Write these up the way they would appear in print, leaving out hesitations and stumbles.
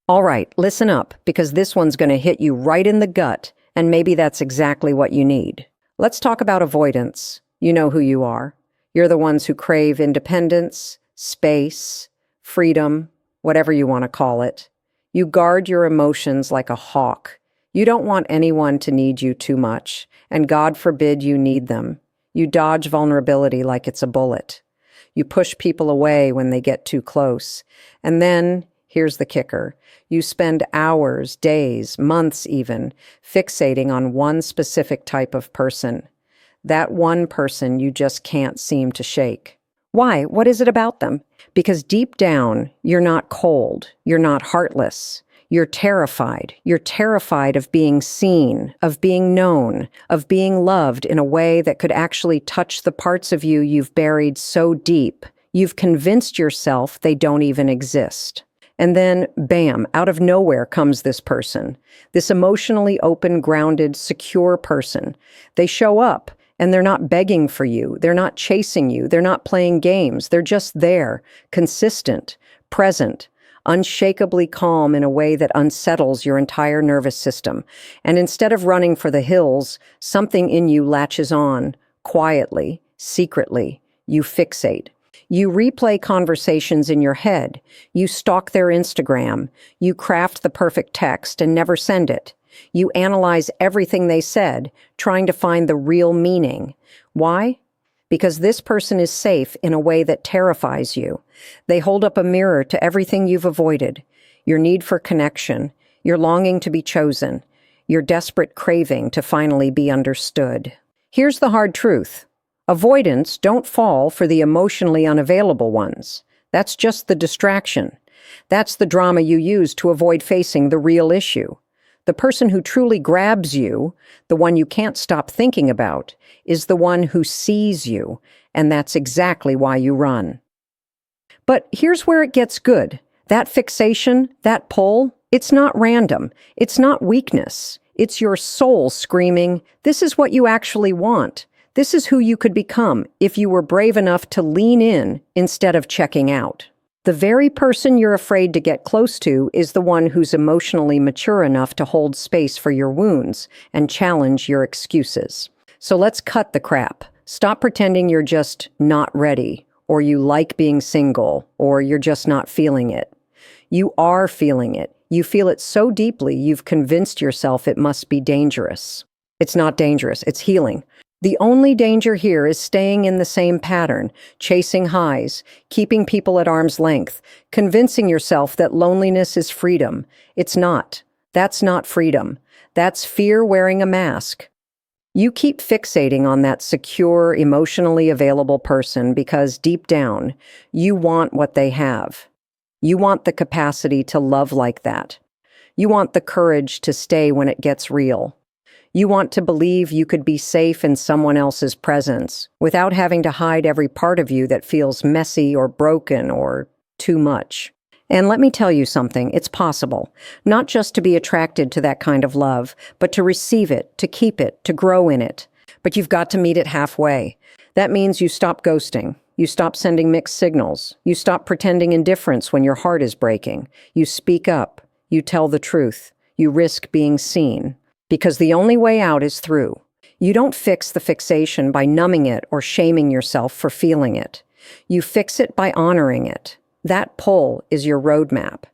All right, listen up, because this one's going to hit you right in the gut, and maybe that's exactly what you need. Let's talk about avoidance. You know who you are. You're the ones who crave independence, space, freedom, whatever you want to call it. You guard your emotions like a hawk. You don't want anyone to need you too much, and God forbid you need them. You dodge vulnerability like it's a bullet. You push people away when they get too close. And then, here's the kicker, you spend hours, days, months even, fixating on one specific type of person. That one person you just can't seem to shake. Why? What is it about them? Because deep down, you're not cold, you're not heartless. You're terrified. You're terrified of being seen, of being known, of being loved in a way that could actually touch the parts of you you've buried so deep. You've convinced yourself they don't even exist. And then, bam, out of nowhere comes this person, this emotionally open, grounded, secure person. They show up, and they're not begging for you. They're not chasing you. They're not playing games. They're just there, consistent, present, unshakably calm in a way that unsettles your entire nervous system. And instead of running for the hills, something in you latches on, quietly, secretly. You fixate. You replay conversations in your head. You stalk their Instagram. You craft the perfect text and never send it. You analyze everything they said, trying to find the real meaning. Why? Because this person is safe in a way that terrifies you. They hold up a mirror to everything you've avoided. Your need for connection, your longing to be chosen, your desperate craving to finally be understood. Here's the hard truth. Avoidants don't fall for the emotionally unavailable ones. That's just the distraction. That's the drama you use to avoid facing the real issue. The person who truly grabs you, the one you can't stop thinking about, is the one who sees you, and that's exactly why you run. But here's where it gets good. That fixation, that pull, it's not random. It's not weakness. It's your soul screaming, this is what you actually want. This is who you could become if you were brave enough to lean in instead of checking out. The very person you're afraid to get close to is the one who's emotionally mature enough to hold space for your wounds and challenge your excuses. So let's cut the crap. Stop pretending you're just not ready, or you like being single, or you're just not feeling it. You are feeling it. You feel it so deeply you've convinced yourself it must be dangerous. It's not dangerous, it's healing. The only danger here is staying in the same pattern, chasing highs, keeping people at arm's length, convincing yourself that loneliness is freedom. It's not. That's not freedom. That's fear wearing a mask. You keep fixating on that secure, emotionally available person because deep down, you want what they have. You want the capacity to love like that. You want the courage to stay when it gets real. You want to believe you could be safe in someone else's presence without having to hide every part of you that feels messy or broken or too much. And let me tell you something, it's possible, not just to be attracted to that kind of love, but to receive it, to keep it, to grow in it. But you've got to meet it halfway. That means you stop ghosting. You stop sending mixed signals. You stop pretending indifference when your heart is breaking. You speak up. You tell the truth. You risk being seen. Because the only way out is through. You don't fix the fixation by numbing it or shaming yourself for feeling it. You fix it by honoring it. That pull is your roadmap.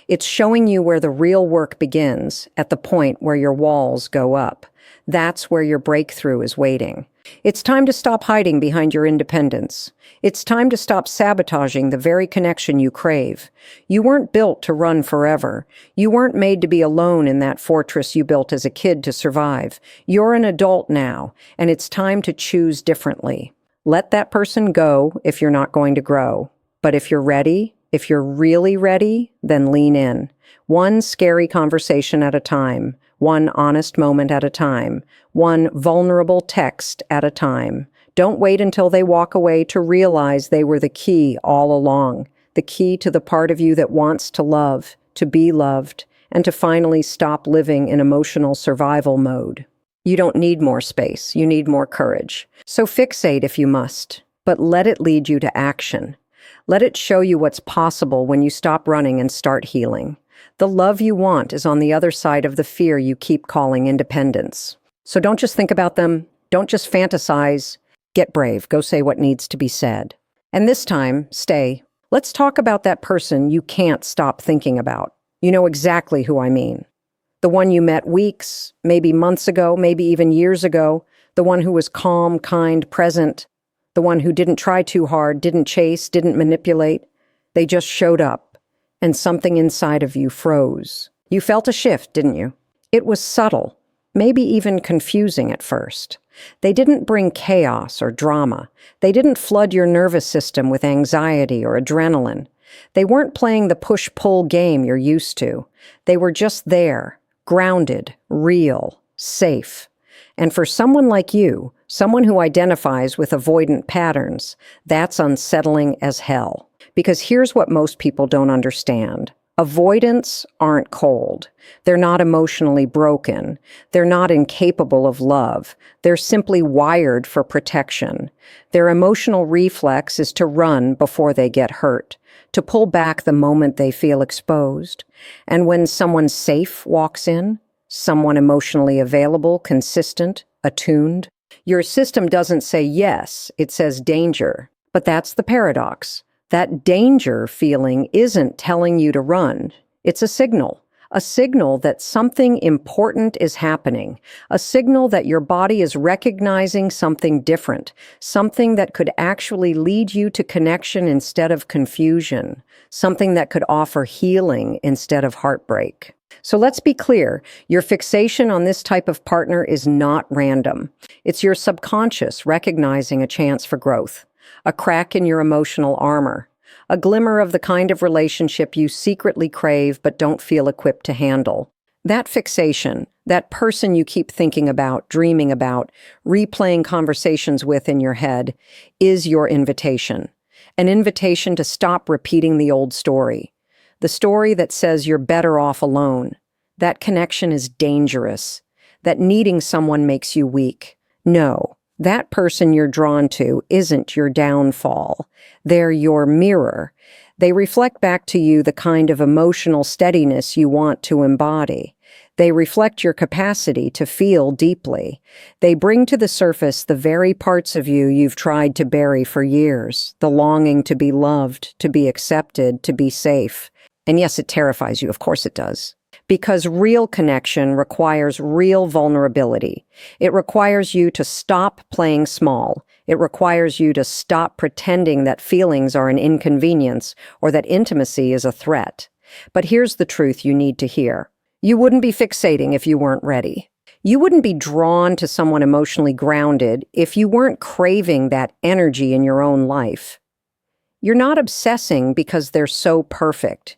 It's showing you where the real work begins, at the point where your walls go up. That's where your breakthrough is waiting. It's time to stop hiding behind your independence. It's time to stop sabotaging the very connection you crave. You weren't built to run forever. You weren't made to be alone in that fortress you built as a kid to survive. You're an adult now, and it's time to choose differently. Let that person go if you're not going to grow. But if you're ready, if you're really ready, then lean in. One scary conversation at a time. One honest moment at a time. One vulnerable text at a time. Don't wait until they walk away to realize they were the key all along. The key to the part of you that wants to love, to be loved, and to finally stop living in emotional survival mode. You don't need more space. You need more courage. So fixate if you must, but let it lead you to action. Let it show you what's possible when you stop running and start healing. The love you want is on the other side of the fear you keep calling independence. So don't just think about them. Don't just fantasize. Get brave. Go say what needs to be said. And this time, stay. Let's talk about that person you can't stop thinking about. You know exactly who I mean. The one you met weeks, maybe months ago, maybe even years ago. The one who was calm, kind, present. The one who didn't try too hard, didn't chase, didn't manipulate. They just showed up, and something inside of you froze. You felt a shift, didn't you? It was subtle, maybe even confusing at first. They didn't bring chaos or drama. They didn't flood your nervous system with anxiety or adrenaline. They weren't playing the push-pull game you're used to. They were just there, grounded, real, safe. And for someone like you, someone who identifies with avoidant patterns, that's unsettling as hell. Because here's what most people don't understand. Avoidants aren't cold. They're not emotionally broken. They're not incapable of love. They're simply wired for protection. Their emotional reflex is to run before they get hurt, to pull back the moment they feel exposed. And when someone safe walks in, someone emotionally available, consistent, attuned, your system doesn't say yes, it says danger. But that's the paradox. That danger feeling isn't telling you to run. It's a signal that something important is happening, a signal that your body is recognizing something different, something that could actually lead you to connection instead of confusion, something that could offer healing instead of heartbreak. So let's be clear, your fixation on this type of partner is not random. It's your subconscious recognizing a chance for growth, a crack in your emotional armor, a glimmer of the kind of relationship you secretly crave but don't feel equipped to handle. That fixation, that person you keep thinking about, dreaming about, replaying conversations with in your head, is your invitation. An invitation to stop repeating the old story. The story that says you're better off alone. That connection is dangerous. That needing someone makes you weak. No, that person you're drawn to isn't your downfall. They're your mirror. They reflect back to you the kind of emotional steadiness you want to embody. They reflect your capacity to feel deeply. They bring to the surface the very parts of you you've tried to bury for years, the longing to be loved, to be accepted, to be safe. And yes, it terrifies you, of course it does. Because real connection requires real vulnerability. It requires you to stop playing small. It requires you to stop pretending that feelings are an inconvenience or that intimacy is a threat. But here's the truth you need to hear. You wouldn't be fixating if you weren't ready. You wouldn't be drawn to someone emotionally grounded if you weren't craving that energy in your own life. You're not obsessing because they're so perfect.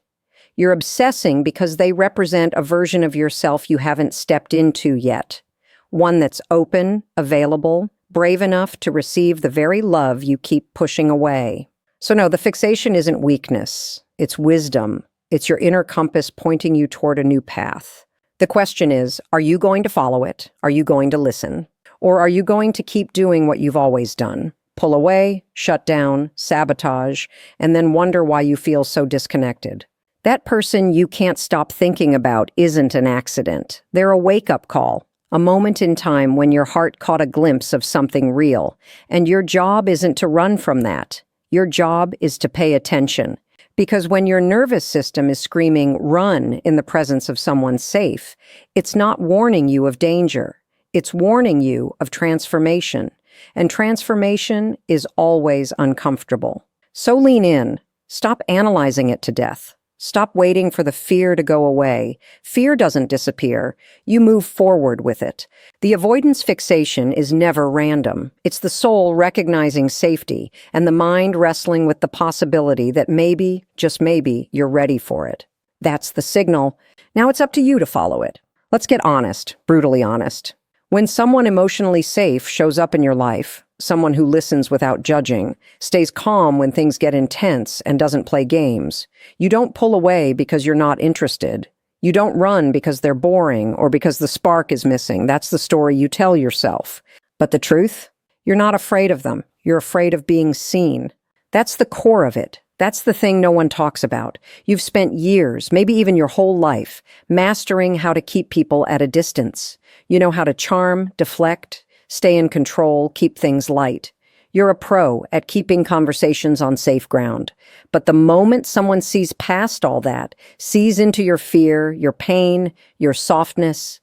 You're obsessing because they represent a version of yourself you haven't stepped into yet. One that's open, available, brave enough to receive the very love you keep pushing away. So no, the fixation isn't weakness. It's wisdom. It's your inner compass pointing you toward a new path. The question is, are you going to follow it? Are you going to listen? Or are you going to keep doing what you've always done? Pull away, shut down, sabotage, and then wonder why you feel so disconnected. That person you can't stop thinking about isn't an accident. They're a wake-up call, a moment in time when your heart caught a glimpse of something real. And your job isn't to run from that. Your job is to pay attention. Because when your nervous system is screaming, run, in the presence of someone safe, it's not warning you of danger. It's warning you of transformation. And transformation is always uncomfortable. So lean in. Stop analyzing it to death. Stop waiting for the fear to go away. Fear doesn't disappear. You move forward with it. The avoidance fixation is never random. It's the soul recognizing safety and the mind wrestling with the possibility that maybe, just maybe, you're ready for it. That's the signal. Now it's up to you to follow it. Let's get honest, brutally honest. When someone emotionally safe shows up in your life, someone who listens without judging, stays calm when things get intense and doesn't play games, you don't pull away because you're not interested. You don't run because they're boring or because the spark is missing. That's the story you tell yourself. But the truth? You're not afraid of them. You're afraid of being seen. That's the core of it. That's the thing no one talks about. You've spent years, maybe even your whole life, mastering how to keep people at a distance. You know how to charm, deflect, stay in control, keep things light. You're a pro at keeping conversations on safe ground. But the moment someone sees past all that, sees into your fear, your pain, your softness,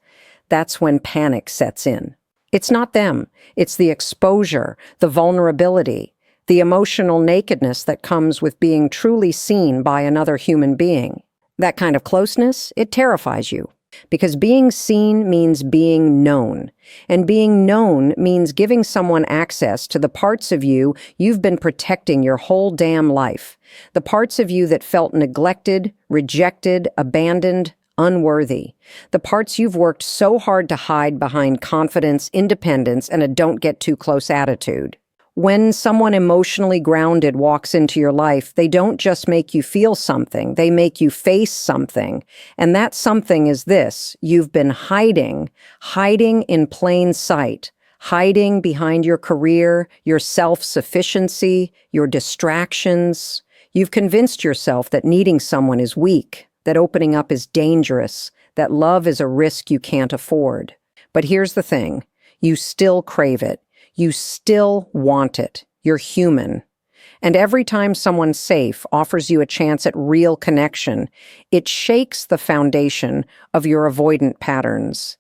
that's when panic sets in. It's not them. It's the exposure, the vulnerability, the emotional nakedness that comes with being truly seen by another human being. That kind of closeness, it terrifies you. Because being seen means being known. And being known means giving someone access to the parts of you you've been protecting your whole damn life. The parts of you that felt neglected, rejected, abandoned, unworthy. The parts you've worked so hard to hide behind confidence, independence, and a don't-get-too-close attitude. When someone emotionally grounded walks into your life, they don't just make you feel something, they make you face something. And that something is this: you've been hiding in plain sight, hiding behind your career, your self-sufficiency, your distractions. You've convinced yourself that needing someone is weak, that opening up is dangerous, that love is a risk you can't afford. But here's the thing, you still crave it. You still want it. You're human. And every time someone safe offers you a chance at real connection, it shakes the foundation of your avoidant patterns.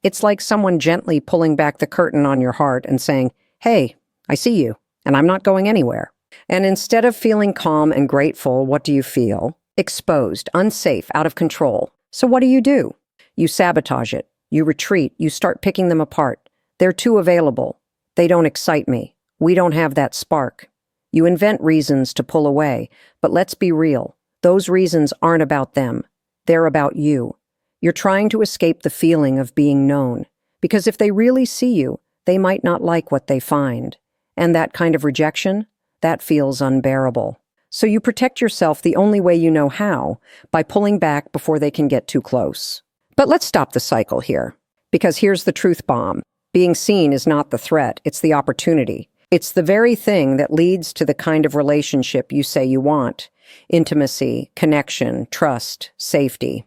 It's like someone gently pulling back the curtain on your heart and saying, "Hey, I see you, and I'm not going anywhere." And instead of feeling calm and grateful, what do you feel? Exposed, unsafe, out of control. So what do? You sabotage it. You retreat. You start picking them apart. They're too available. They don't excite me. We don't have that spark. You invent reasons to pull away, but let's be real. Those reasons aren't about them. They're about you. You're trying to escape the feeling of being known, because if they really see you, they might not like what they find. And that kind of rejection, that feels unbearable. So you protect yourself the only way you know how, by pulling back before they can get too close. But let's stop the cycle here, because here's the truth bomb. Being seen is not the threat, it's the opportunity. It's the very thing that leads to the kind of relationship you say you want. Intimacy, connection, trust, safety.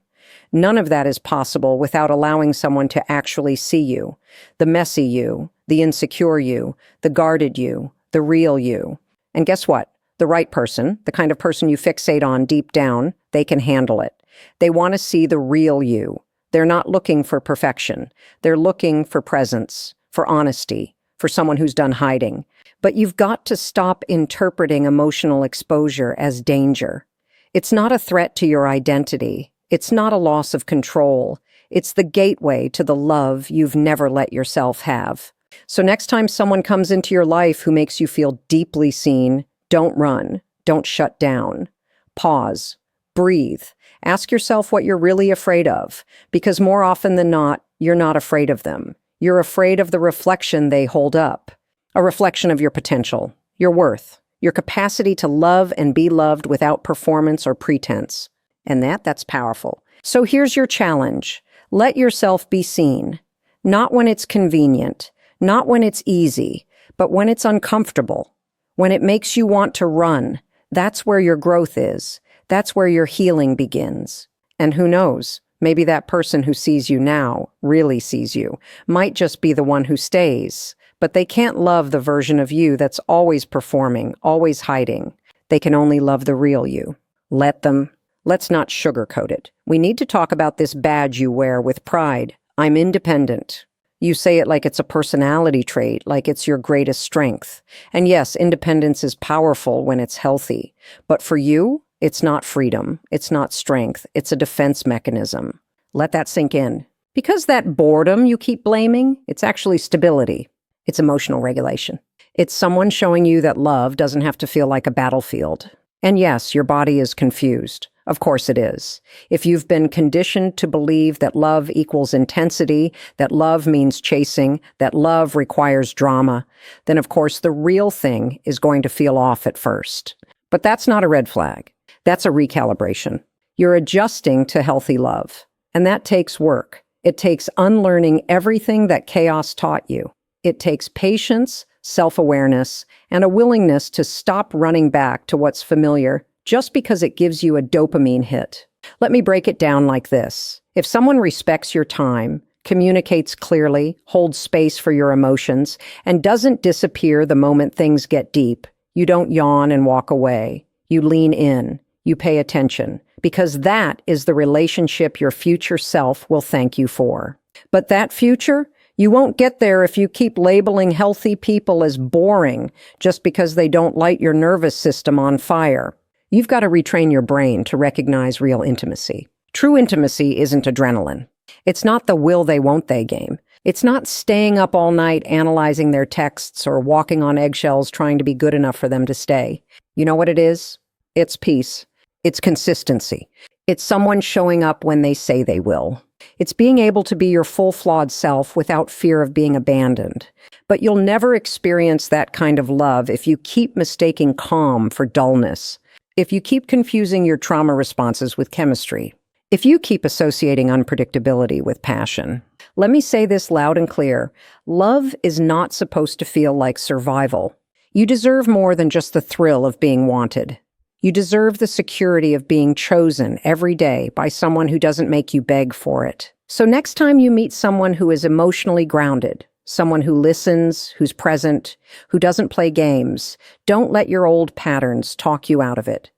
None of that is possible without allowing someone to actually see you. The messy you, the insecure you, the guarded you, the real you. And guess what? The right person, the kind of person you fixate on deep down, they can handle it. They want to see the real you. They're not looking for perfection. They're looking for presence, for honesty, for someone who's done hiding. But you've got to stop interpreting emotional exposure as danger. It's not a threat to your identity. It's not a loss of control. It's the gateway to the love you've never let yourself have. So next time someone comes into your life who makes you feel deeply seen, don't run. Don't shut down. Pause. Breathe. Ask yourself what you're really afraid of, because more often than not, you're not afraid of them. You're afraid of the reflection they hold up. A reflection of your potential, your worth, your capacity to love and be loved without performance or pretense. And that's powerful. So here's your challenge. Let yourself be seen. Not when it's convenient, not when it's easy, but when it's uncomfortable. When it makes you want to run. That's where your growth is. That's where your healing begins. And who knows, maybe that person who sees you now, really sees you, might just be the one who stays. But they can't love the version of you that's always performing, always hiding. They can only love the real you. Let them. Let's not sugarcoat it. We need to talk about this badge you wear with pride. I'm independent. You say it like it's a personality trait, like it's your greatest strength. And yes, independence is powerful when it's healthy. But for you, it's not freedom, it's not strength, it's a defense mechanism. Let that sink in. Because that boredom you keep blaming, it's actually stability. It's emotional regulation. It's someone showing you that love doesn't have to feel like a battlefield. And yes, your body is confused. Of course it is. If you've been conditioned to believe that love equals intensity, that love means chasing, that love requires drama, then of course the real thing is going to feel off at first. But that's not a red flag. That's a recalibration. You're adjusting to healthy love. And that takes work. It takes unlearning everything that chaos taught you. It takes patience, self-awareness, and a willingness to stop running back to what's familiar just because it gives you a dopamine hit. Let me break it down like this. If someone respects your time, communicates clearly, holds space for your emotions, and doesn't disappear the moment things get deep, you don't yawn and walk away. You lean in. You pay attention. Because that is the relationship your future self will thank you for. But that future, you won't get there if you keep labeling healthy people as boring just because they don't light your nervous system on fire. You've got to retrain your brain to recognize real intimacy. True intimacy isn't adrenaline. It's not the will they won't they game. It's not staying up all night analyzing their texts or walking on eggshells trying to be good enough for them to stay. You know what it is? It's peace. It's consistency. It's someone showing up when they say they will. It's being able to be your full flawed self without fear of being abandoned. But you'll never experience that kind of love if you keep mistaking calm for dullness. If you keep confusing your trauma responses with chemistry. If you keep associating unpredictability with passion. Let me say this loud and clear. Love is not supposed to feel like survival. You deserve more than just the thrill of being wanted. You deserve the security of being chosen every day by someone who doesn't make you beg for it. So next time you meet someone who is emotionally grounded, someone who listens, who's present, who doesn't play games, don't let your old patterns talk you out of it.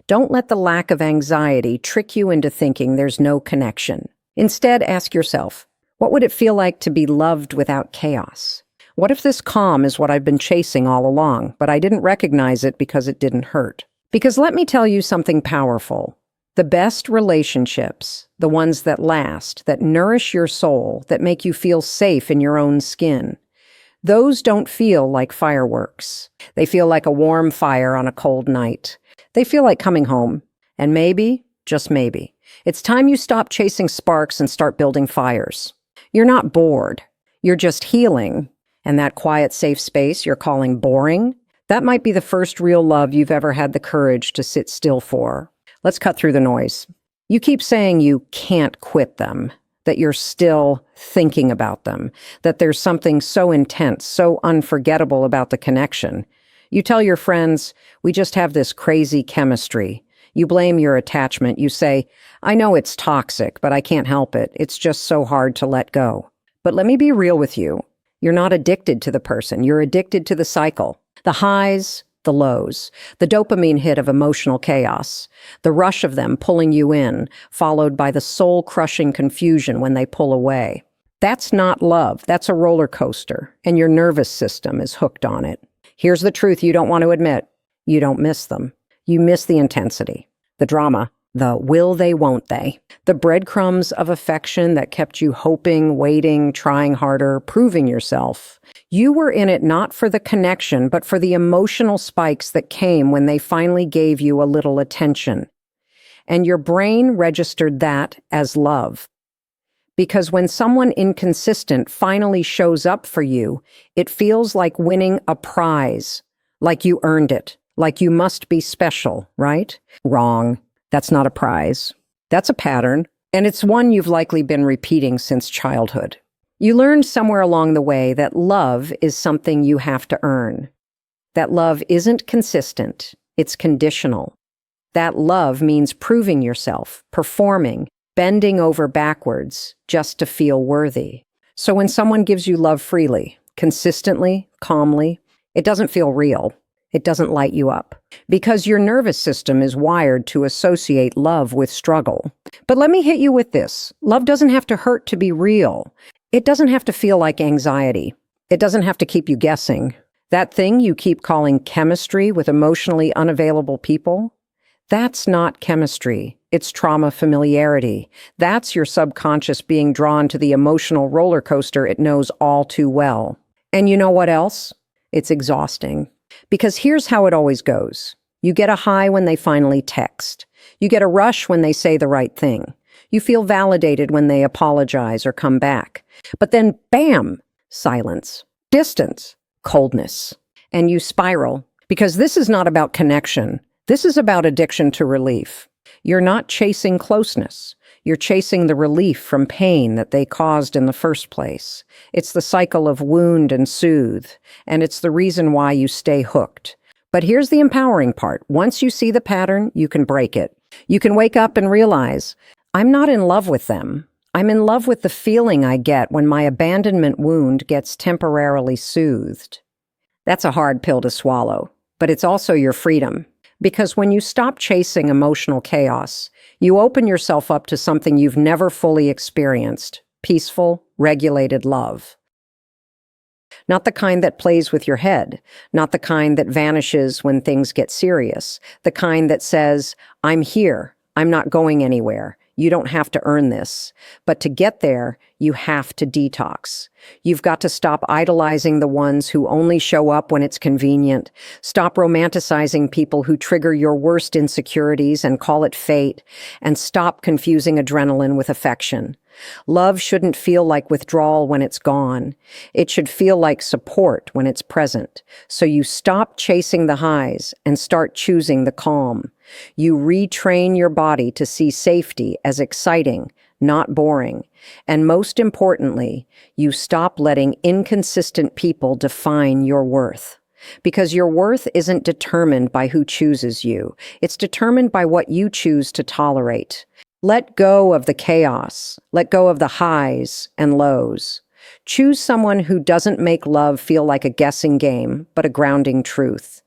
Don't let the lack of anxiety trick you into thinking there's no connection. Instead, ask yourself, what would it feel like to be loved without chaos? What if this calm is what I've been chasing all along, but I didn't recognize it because it didn't hurt? Because let me tell you something powerful. The best relationships, the ones that last, that nourish your soul, that make you feel safe in your own skin, those don't feel like fireworks. They feel like a warm fire on a cold night. They feel like coming home. And maybe, just maybe, it's time you stop chasing sparks and start building fires. You're not bored. You're just healing. And that quiet, safe space you're calling boring, that might be the first real love you've ever had the courage to sit still for. Let's cut through the noise. You keep saying you can't quit them, that you're still thinking about them, that there's something so intense, so unforgettable about the connection. You tell your friends, we just have this crazy chemistry. You blame your attachment. You say, I know it's toxic, but I can't help it. It's just so hard to let go. But let me be real with you. You're not addicted to the person. You're addicted to the cycle. The highs, the lows, the dopamine hit of emotional chaos, the rush of them pulling you in, followed by the soul-crushing confusion when they pull away. That's not love. That's a roller coaster, and your nervous system is hooked on it. Here's the truth you don't want to admit. You don't miss them. You miss the intensity, the drama, the will they, won't they, the breadcrumbs of affection that kept you hoping, waiting, trying harder, proving yourself. You were in it not for the connection, but for the emotional spikes that came when they finally gave you a little attention. And your brain registered that as love. Because when someone inconsistent finally shows up for you, it feels like winning a prize, like you earned it, like you must be special, right? Wrong. That's not a prize. That's a pattern, and it's one you've likely been repeating since childhood. You learned somewhere along the way that love is something you have to earn. That love isn't consistent, it's conditional. That love means proving yourself, performing, bending over backwards just to feel worthy. So when someone gives you love freely, consistently, calmly, it doesn't feel real. It doesn't light you up. Because your nervous system is wired to associate love with struggle. But let me hit you with this. Love doesn't have to hurt to be real. It doesn't have to feel like anxiety. It doesn't have to keep you guessing. That thing you keep calling chemistry with emotionally unavailable people, that's not chemistry. It's trauma familiarity. That's your subconscious being drawn to the emotional roller coaster it knows all too well. And you know what else? It's exhausting. Because here's how it always goes. You get a high when they finally text. You get a rush when they say the right thing. You feel validated when they apologize or come back. But then, bam, silence, distance, coldness. And you spiral. Because this is not about connection. This is about addiction to relief. You're not chasing closeness. You're chasing the relief from pain that they caused in the first place. It's the cycle of wound and soothe, and it's the reason why you stay hooked. But here's the empowering part. Once you see the pattern, you can break it. You can wake up and realize, I'm not in love with them. I'm in love with the feeling I get when my abandonment wound gets temporarily soothed. That's a hard pill to swallow, but it's also your freedom. Because when you stop chasing emotional chaos, you open yourself up to something you've never fully experienced: peaceful, regulated love. Not the kind that plays with your head, not the kind that vanishes when things get serious, the kind that says, I'm here, I'm not going anywhere, you don't have to earn this. But to get there, you have to detox. You've got to stop idolizing the ones who only show up when it's convenient, stop romanticizing people who trigger your worst insecurities and call it fate, and stop confusing adrenaline with affection. Love shouldn't feel like withdrawal when it's gone. It should feel like support when it's present. So you stop chasing the highs and start choosing the calm. You retrain your body to see safety as exciting, not boring. And most importantly, you stop letting inconsistent people define your worth. Because your worth isn't determined by who chooses you. It's determined by what you choose to tolerate. Let go of the chaos. Let go of the highs and lows. Choose someone who doesn't make love feel like a guessing game, but a grounding truth.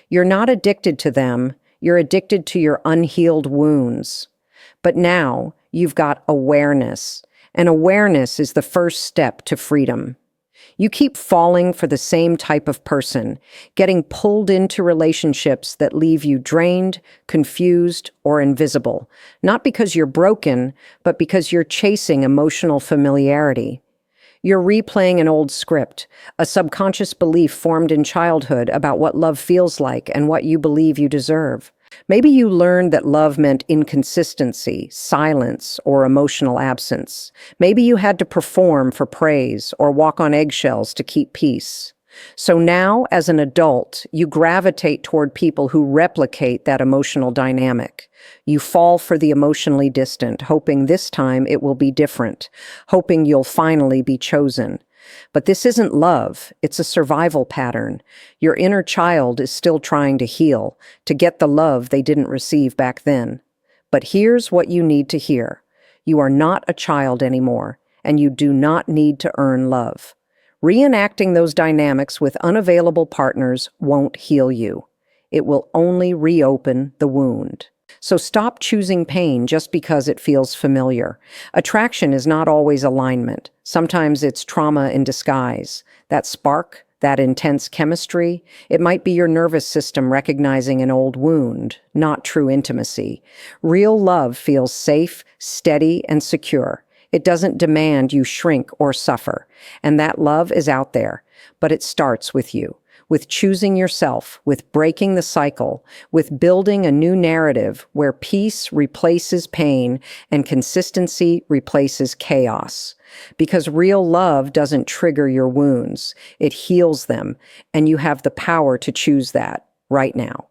You're not addicted to them. You're addicted to your unhealed wounds. But now you've got awareness, and awareness is the first step to freedom. You keep falling for the same type of person, getting pulled into relationships that leave you drained, confused, or invisible, not because you're broken, but because you're chasing emotional familiarity. You're replaying an old script, a subconscious belief formed in childhood about what love feels like and what you believe you deserve. Maybe you learned that love meant inconsistency, silence, or emotional absence. Maybe you had to perform for praise or walk on eggshells to keep peace. So now, as an adult, you gravitate toward people who replicate that emotional dynamic. You fall for the emotionally distant, hoping this time it will be different, hoping you'll finally be chosen. But this isn't love, it's a survival pattern. Your inner child is still trying to heal, to get the love they didn't receive back then. But here's what you need to hear. You are not a child anymore, and you do not need to earn love. Reenacting those dynamics with unavailable partners won't heal you. It will only reopen the wound. So stop choosing pain just because it feels familiar. Attraction is not always alignment. Sometimes it's trauma in disguise. That spark, that intense chemistry, it might be your nervous system recognizing an old wound, not true intimacy. Real love feels safe, steady, and secure. It doesn't demand you shrink or suffer. And that love is out there, but it starts with you. With choosing yourself, with breaking the cycle, with building a new narrative where peace replaces pain and consistency replaces chaos. Because real love doesn't trigger your wounds, it heals them, and you have the power to choose that right now.